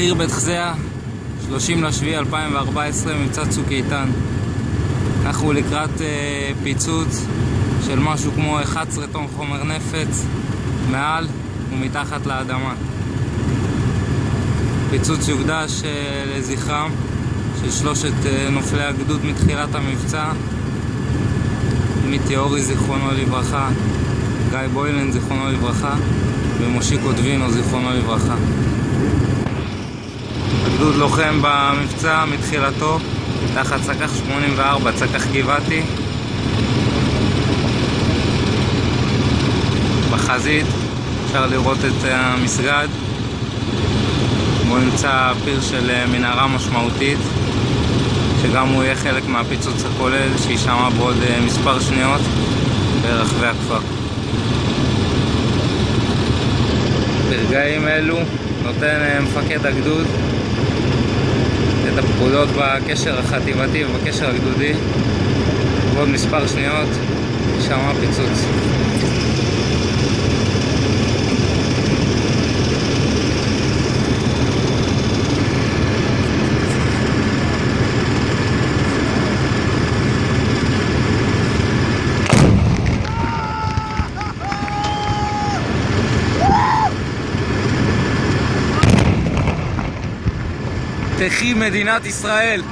חי"ר בית חזייה, 30.7.2014, מבצע צוק איתן. אנחנו לקראת פיצוץ של משהו כמו 11 טון חומר נפץ מעל ומתחת לאדמה. פיצוץ יוקדש לזכרם של שלושת נופלי הגדוד מתחילת המבצע: מיטאורי זיכרונו לברכה, גיא בוילן זיכרונו לברכה ומושיקו דווינו זיכרונו לברכה. הגדוד לוחם במבצע מתחילתו תחת צק"ח 84, צק"ח גבעתי. בחזית אפשר לראות את המסגד, בו נמצא פיר של מנהרה משמעותית, שגם הוא יהיה חלק מהפיצוץ הכולל שישמע בעוד מספר שניות ברחבי הכפר. ברגעים אלו נותן מפקד הגדוד את הפקודות בקשר החטיבתי ובקשר הגדודי. בעוד מספר שניות ישמע פיצוץ. תחי מדינת ישראל!